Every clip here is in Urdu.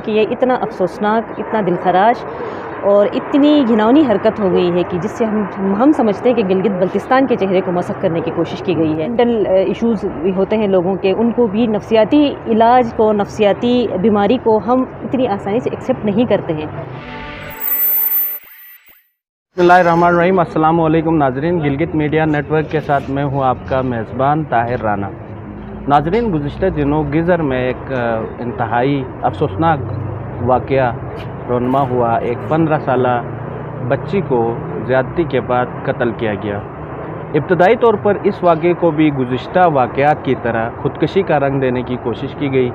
کہ یہ اتنا افسوسناک، اتنا دلخراش اور اتنی گھناؤنی حرکت ہو گئی ہے کہ جس سے ہم سمجھتے ہیں کہ گلگت بلتستان کے چہرے کو مسخ کرنے کی کوشش کی گئی ہے۔ مینٹل ایشوز ہوتے ہیں لوگوں کے، ان کو بھی نفسیاتی علاج کو، نفسیاتی بیماری کو ہم اتنی آسانی سے ایکسیپٹ نہیں کرتے ہیں۔ بسم اللہ الرحمن الرحیم۔ السلام علیکم ناظرین، گلگت میڈیا نیٹ ورک کے ساتھ میں ہوں آپ کا میزبان طاہر رانا۔ ناظرین، گزشتہ دنوں گزر میں ایک انتہائی افسوسناک واقعہ رونما ہوا۔ ایک 15 سالہ بچی کو زیادتی کے بعد قتل کیا گیا۔ ابتدائی طور پر اس واقعے کو بھی گزشتہ واقعات کی طرح خودکشی کا رنگ دینے کی کوشش کی گئی،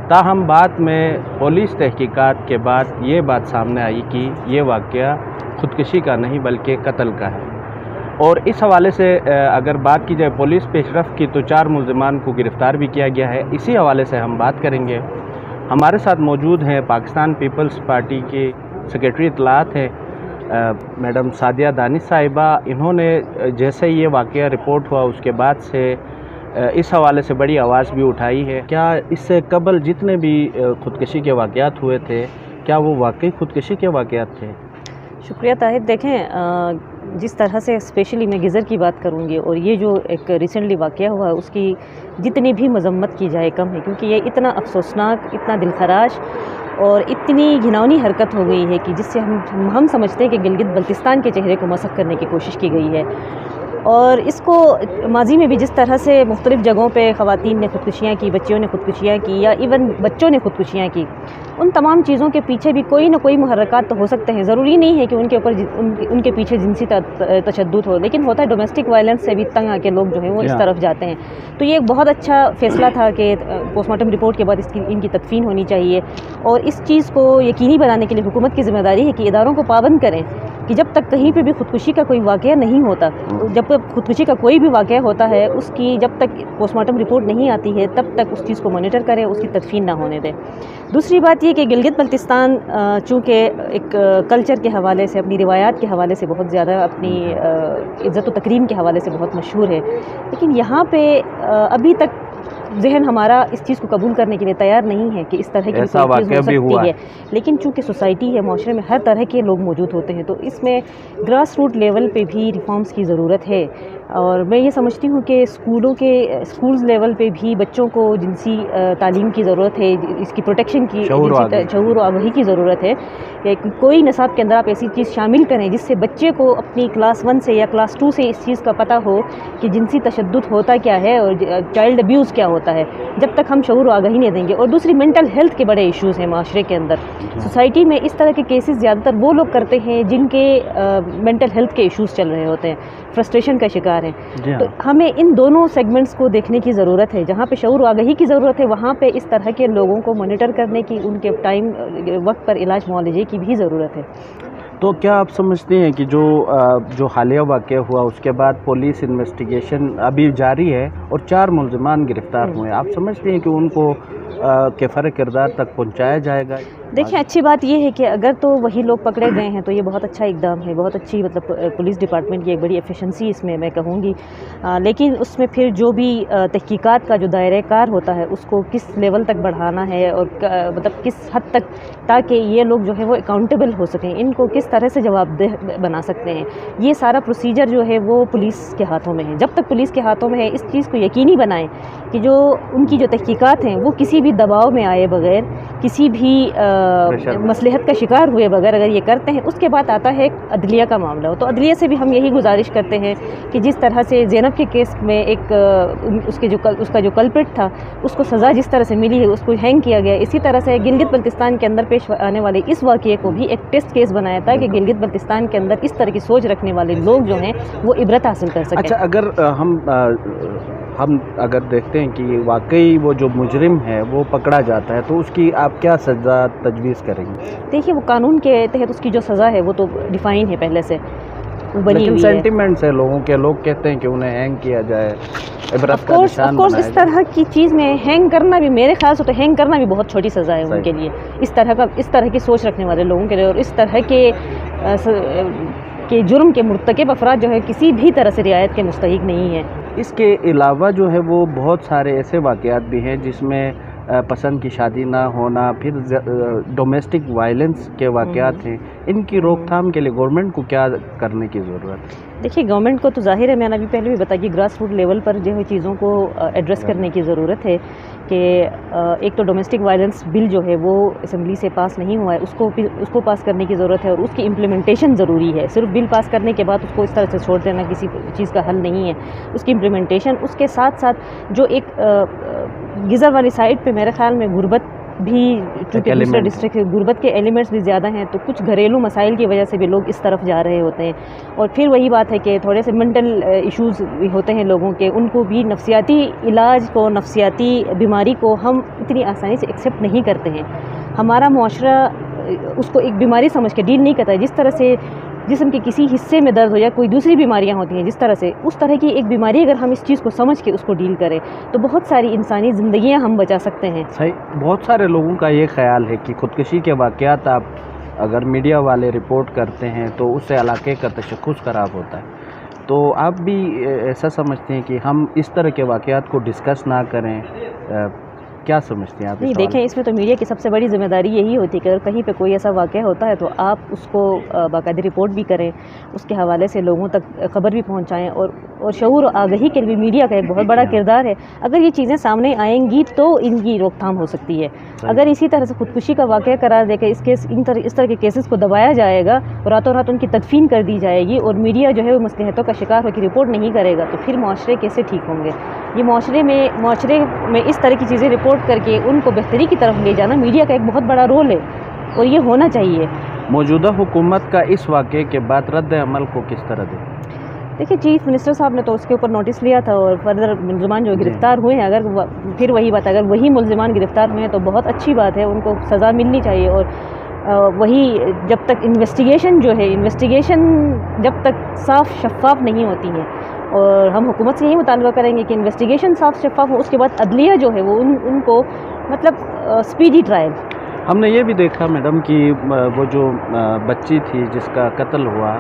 تاہم بعد میں پولیس تحقیقات کے بعد یہ بات سامنے آئی کہ یہ واقعہ خودکشی کا نہیں بلکہ قتل کا ہے۔ اور اس حوالے سے اگر بات کی جائے پولیس پیش رفت کی تو 4 ملزمان کو گرفتار بھی کیا گیا ہے۔ اسی حوالے سے ہم بات کریں گے۔ ہمارے ساتھ موجود ہیں پاکستان پیپلز پارٹی کے سیکریٹری اطلاعات ہیں میڈم سعدیہ دانش صاحبہ۔ انہوں نے جیسے یہ واقعہ رپورٹ ہوا اس کے بعد سے اس حوالے سے بڑی آواز بھی اٹھائی ہے۔ کیا اس سے قبل جتنے بھی خودکشی کے واقعات ہوئے تھے کیا وہ واقعی خودکشی کے واقعات تھے؟ شکریہ طاہر۔ دیکھیں، جس طرح سے اسپیشلی میں گزر کی بات کروں گی اور یہ جو ایک ریسنٹلی واقعہ ہوا ہے اس کی جتنی بھی مذمت کی جائے کم ہے، کیونکہ یہ اتنا افسوسناک، اتنا دلخراش اور اتنی گھناؤنی حرکت ہو گئی ہے کہ جس سے ہم سمجھتے ہیں کہ گلگت بلتستان کے چہرے کو مسخ کرنے کی کوشش کی گئی ہے۔ اور اس کو ماضی میں بھی جس طرح سے مختلف جگہوں پہ خواتین نے خودکشیاں کی، بچیوں نے خودکشیاں کی یا ایون بچوں نے خودکشیاں کی، ان تمام چیزوں کے پیچھے بھی کوئی نہ کوئی محرکات تو ہو سکتے ہیں۔ ضروری نہیں ہے کہ ان کے اوپر ان کے پیچھے جنسی تشدد ہو، لیکن ہوتا ہے ڈومیسٹک وائلنس سے بھی تنگ آ کے لوگ جو ہیں وہ اس طرف جاتے ہیں۔ تو یہ ایک بہت اچھا فیصلہ تھا کہ پوسٹ مارٹم رپورٹ کے بعد ان کی تدفین ہونی چاہیے، اور اس چیز کو یقینی بنانے کے لیے حکومت کی ذمہ داری ہے کہ اداروں کو پابند کریں کہ جب تک کہیں پہ بھی خودکشی کا کوئی واقعہ نہیں ہوتا، جب خودکشی کا کوئی بھی واقعہ ہوتا ہے اس کی جب تک پوسٹ مارٹم رپورٹ نہیں آتی ہے تب تک اس چیز کو مانیٹر کریں، اس کی تدفین نہ ہونے دیں۔ دوسری بات یہ کہ گلگت بلتستان چونکہ ایک کلچر کے حوالے سے، اپنی روایات کے حوالے سے بہت زیادہ، اپنی عزت و تکریم کے حوالے سے بہت مشہور ہے، لیکن یہاں پہ ابھی تک ذہن ہمارا اس چیز کو قبول کرنے کے لیے تیار نہیں ہے کہ اس طرح کی کوئی چیز ہو سکتی ہے۔ لیکن چونکہ سوسائٹی ہے، معاشرے میں ہر طرح کے لوگ موجود ہوتے ہیں، تو اس میں گراس روٹ لیول پہ بھی ریفارمز کی ضرورت ہے۔ اور میں یہ سمجھتی ہوں کہ اسکولز لیول پہ بھی بچوں کو جنسی تعلیم کی ضرورت ہے، اس کی پروٹیکشن کی، شعور و آگہی کی ضرورت ہے کہ کوئی نصاب کے اندر آپ ایسی چیز شامل کریں جس سے بچے کو اپنی کلاس 1 سے یا کلاس 2 سے اس چیز کا پتہ ہو کہ جنسی تشدد ہوتا کیا ہے اور چائلڈ ابیوز کیا ہوتا ہے۔ جب تک ہم شعور و آگہی نہیں دیں گے، اور دوسری مینٹل ہیلتھ کے بڑے ایشوز ہیں معاشرے کے اندر، سوسائٹی میں اس طرح کے کیسز زیادہ تر وہ لوگ کرتے ہیں جن کے مینٹل ہیلتھ کے ایشوز چل رہے ہوتے ہیں، فرسٹریشن کا شکار ہیں۔ تو ہمیں ان دونوں سیگمنٹس کو دیکھنے کی ضرورت ہے۔ جہاں پہ شعور و آگہی کی ضرورت ہے وہاں پہ اس طرح کے لوگوں کو مانیٹر کرنے کی، ان کے ٹائم وقت پر علاج معالجے کی بھی ضرورت ہے۔ تو کیا آپ سمجھتے ہیں کہ جو حالیہ واقعہ ہوا اس کے بعد پولیس انویسٹیگیشن ابھی جاری ہے اور 4 ملزمان گرفتار ہوئے ہیں، آپ سمجھتے ہیں کہ ان کو کفارہ کردار تک پہنچایا جائے گا؟ دیکھیں، اچھی بات یہ ہے کہ اگر تو وہی لوگ پکڑے گئے ہیں تو یہ بہت اچھا اقدام ہے، بہت اچھی پولیس ڈپارٹمنٹ کی ایک بڑی ایفیشنسی اس میں کہوں گی، لیکن اس میں پھر جو بھی تحقیقات کا جو دائرہ کار ہوتا ہے اس کو کس لیول تک بڑھانا ہے اور کس حد تک، تاکہ یہ لوگ جو ہے وہ اکاؤنٹیبل ہو سکیں، ان کو کس طرح سے جواب دہ بنا سکتے ہیں، یہ سارا پروسیجر جو ہے وہ پولیس کے ہاتھوں میں ہے۔ جب تک پولیس کے ہاتھوں میں ہے اس چیز کو یقینی بنائیں کہ جو ان کی جو تحقیقات ہیں وہ کسی بھی دباؤ میں آئے بغیر، کسی بھی مصلحت کا شکار ہوئے بغیر اگر یہ کرتے ہیں، اس کے بعد آتا ہے عدلیہ کا معاملہ ہو۔ تو عدلیہ سے بھی ہم یہی گزارش کرتے ہیں کہ جس طرح سے زینب کے کیس میں اس کا جو کلپرٹ تھا اس کو سزا جس طرح سے ملی ہے، اس کو ہینگ کیا گیا، اسی طرح سے گلگت بلتستان کے اندر پیش آنے والے اس واقعے کو بھی ایک ٹیسٹ کیس بنایا تھا کہ گلگت بلتستان کے اندر اس طرح کی سوچ رکھنے والے لوگ جو ہیں وہ عبرت حاصل کر سکیں۔ اچھا، اگر ہم اگر دیکھتے ہیں کہ واقعی وہ جو مجرم ہے وہ پکڑا جاتا ہے تو اس کی آپ کیا سزا تجویز کریں گے؟ دیکھیے، وہ قانون کے تحت اس کی جو سزا ہے وہ تو ڈیفائن ہے پہلے سے، بنی ہوئی ہے۔ سینٹیمنٹس ہے لوگوں کے، لوگ کہتے ہیں کہ انہیں ہینگ کیا جائے، عبرت کا نشان بنایا جائے۔ اس طرح کی چیز میں ہینگ کرنا بھی، میرے خیال سے تو ہینگ کرنا بھی بہت چھوٹی سزا ہے ان کے لیے، اس طرح کی سوچ رکھنے والے لوگوں کے لیے، اور اس طرح کے جرم کے مرتکب افراد جو ہے کسی بھی طرح سے رعایت کے مستحق نہیں ہیں۔ اس کے علاوہ جو ہے وہ بہت سارے ایسے واقعات بھی ہیں جس میں پسند کی شادی نہ ہونا، پھر ڈومیسٹک وائلنس کے واقعات ہیں، ان کی روک تھام کے لیے گورنمنٹ کو کیا کرنے کی ضرورت ہے؟ دیکھیے گورنمنٹ کو تو ظاہر ہے، میں نے ابھی پہلے بھی بتایا کہ گراس روٹ لیول پر جو ہے چیزوں کو ایڈریس کرنے کی ضرورت ہے کہ ایک تو ڈومیسٹک وائلنس بل جو ہے وہ اسمبلی سے پاس نہیں ہوا ہے، اس کو پاس کرنے کی ضرورت ہے، اور اس کی امپلیمنٹیشن ضروری ہے۔ صرف بل پاس کرنے کے بعد اس کو اس طرح سے چھوڑ دینا کسی چیز کا حل نہیں ہے، اس کی امپلیمنٹیشن، اس کے ساتھ ساتھ جو ایک گزر والی سائڈ پہ میرے خیال میں غربت بھی، چونکہ دوسرے ڈسٹرکٹ غربت کے ایلیمنٹس بھی زیادہ ہیں، تو کچھ گھریلو مسائل کی وجہ سے بھی لوگ اس طرف جا رہے ہوتے ہیں، اور پھر وہی بات ہے کہ تھوڑے سے منٹل ایشوز بھی ہوتے ہیں لوگوں کے، ان کو بھی نفسیاتی علاج کو، نفسیاتی بیماری کو ہم اتنی آسانی سے ایکسیپٹ نہیں کرتے ہیں۔ ہمارا معاشرہ اس کو ایک بیماری سمجھ کے ڈیل نہیں کرتا ہے۔ جس طرح سے جسم کے کسی حصے میں درد ہو یا کوئی دوسری بیماریاں ہوتی ہیں، جس طرح سے اس طرح کی ایک بیماری اگر ہم اس چیز کو سمجھ کے اس کو ڈیل کریں تو بہت ساری انسانی زندگیاں ہم بچا سکتے ہیں۔ صحیح، بہت سارے لوگوں کا یہ خیال ہے کہ خودکشی کے واقعات آپ اگر میڈیا والے رپورٹ کرتے ہیں تو اس سے علاقے کا تشخص خراب ہوتا ہے، تو آپ بھی ایسا سمجھتے ہیں کہ ہم اس طرح کے واقعات کو ڈسکس نہ کریں؟ کیا سمجھتے ہیں آپ؟ نہیں، دیکھیں اس میں تو میڈیا کی سب سے بڑی ذمہ داری یہی ہوتی ہے کہ اگر کہیں پہ کوئی ایسا واقعہ ہوتا ہے تو آپ اس کو باقاعدہ رپورٹ بھی کریں، اس کے حوالے سے لوگوں تک خبر بھی پہنچائیں، اور شعور و آگہی کے لیے میڈیا کا ایک بہت بڑا کردار ہے۔ اگر یہ چیزیں سامنے آئیں گی تو ان کی روک تھام ہو سکتی ہے۔ اگر اسی طرح سے خودکشی کا واقعہ قرار دے کے اس طرح کے کیسز کو دبایا جائے گا، راتوں رات ان کی تدفین کر دی جائے گی، اور میڈیا جو ہے وہ مصلحتوں کا شکار ہو کے رپورٹ نہیں کرے گا، تو پھر معاشرے کیسے ٹھیک ہوں گے؟ یہ معاشرے میں اس طرح کی چیزیں رپورٹ کر کے ان کو بہتری کی طرف لے جانا میڈیا کا ایک بہت بڑا رول ہے، اور یہ ہونا چاہیے۔ موجودہ حکومت کا اس واقعے کے بعد رد عمل کو کس طرح دیں؟ دیکھیے چیف منسٹر صاحب نے تو اس کے اوپر نوٹس لیا تھا، اور فردر ملزمان جو گرفتار ہوئے ہیں، پھر وہی بات، اگر وہی ملزمان گرفتار ہوئے ہیں تو بہت اچھی بات ہے، ان کو سزا ملنی چاہیے۔ اور وہی جب تک انویسٹیگیشن جب تک صاف شفاف نہیں ہوتی ہے، اور ہم حکومت سے یہی مطالبہ کریں گے کہ انویسٹیگیشن صاف شفاف ہو، اس کے بعد عدلیہ جو ہے وہ ان کو مطلب اسپیڈی ٹرائل۔ ہم نے یہ بھی دیکھا میڈم کہ وہ جو بچی تھی جس کا قتل ہوا،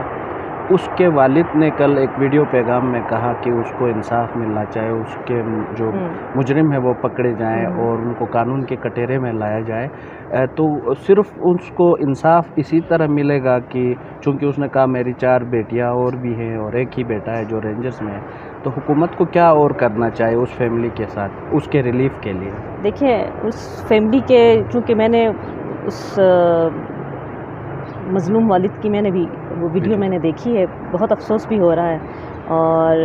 اس کے والد نے کل ایک ویڈیو پیغام میں کہا کہ اس کو انصاف ملنا چاہے، اس کے جو مجرم ہیں وہ پکڑے جائیں اور ان کو قانون کے کٹہرے میں لایا جائے۔ تو صرف اس کو انصاف اسی طرح ملے گا کہ چونکہ اس نے کہا میری 4 بیٹیاں اور بھی ہیں اور ایک ہی بیٹا ہے جو رینجرز میں ہے، تو حکومت کو کیا اور کرنا چاہیے اس فیملی کے ساتھ، اس کے ریلیف کے لیے؟ دیکھیں اس فیملی کے، چونکہ میں نے اس مظلوم والد کی وہ ویڈیو میں نے دیکھی ہے، بہت افسوس بھی ہو رہا ہے، اور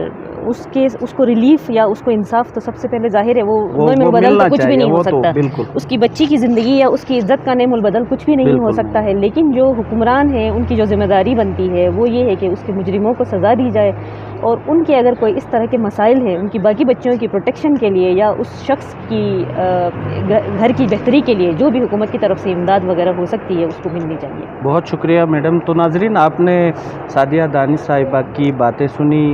اس کو ریلیف یا اس کو انصاف تو سب سے پہلے ظاہر ہے وہ نیم البدل تو کچھ بھی نہیں ہو سکتا، اس کی بچی کی زندگی یا اس کی عزت کا نیم البدل کچھ بھی نہیں ہو سکتا ہے، لیکن جو حکمران ہیں ان کی جو ذمہ داری بنتی ہے وہ یہ ہے کہ اس کے مجرموں کو سزا دی جائے، اور ان کے اگر کوئی اس طرح کے مسائل ہیں ان کی باقی بچیوں کی پروٹیکشن کے لیے یا اس شخص کی گھر کی بہتری کے لیے جو بھی حکومت کی طرف سے امداد وغیرہ ہو سکتی ہے اس کو ملنی چاہیے۔ بہت شکریہ میڈم۔ تو ناظرین، آپ نے سعدیہ دانش صاحبہ کی باتیں سنی،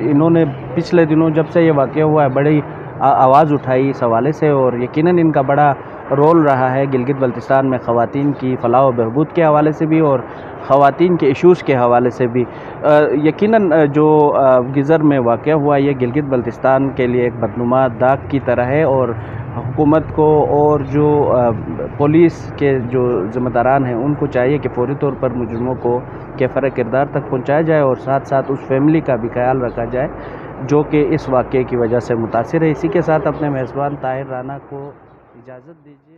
انہوں نے پچھلے دنوں جب سے یہ واقعہ ہوا ہے بڑی آواز اٹھائی اس حوالے سے، اور یقیناً ان کا بڑا رول رہا ہے گلگت بلتستان میں خواتین کی فلاح و بہبود کے حوالے سے بھی اور خواتین کے ایشوز کے حوالے سے بھی۔ یقیناً جو گزر میں واقعہ ہوا یہ گلگت بلتستان کے لیے ایک بدنما داغ کی طرح ہے، اور حکومت کو اور جو پولیس کے جو ذمہ داران ہیں ان کو چاہیے کہ فوری طور پر مجرموں کو کیفر کردار تک پہنچایا جائے، اور ساتھ ساتھ اس فیملی کا بھی خیال رکھا جائے جو کہ اس واقعے کی وجہ سے متاثر ہے۔ اسی کے ساتھ اپنے میزبان طاہر رانا کو اجازت دیجیے۔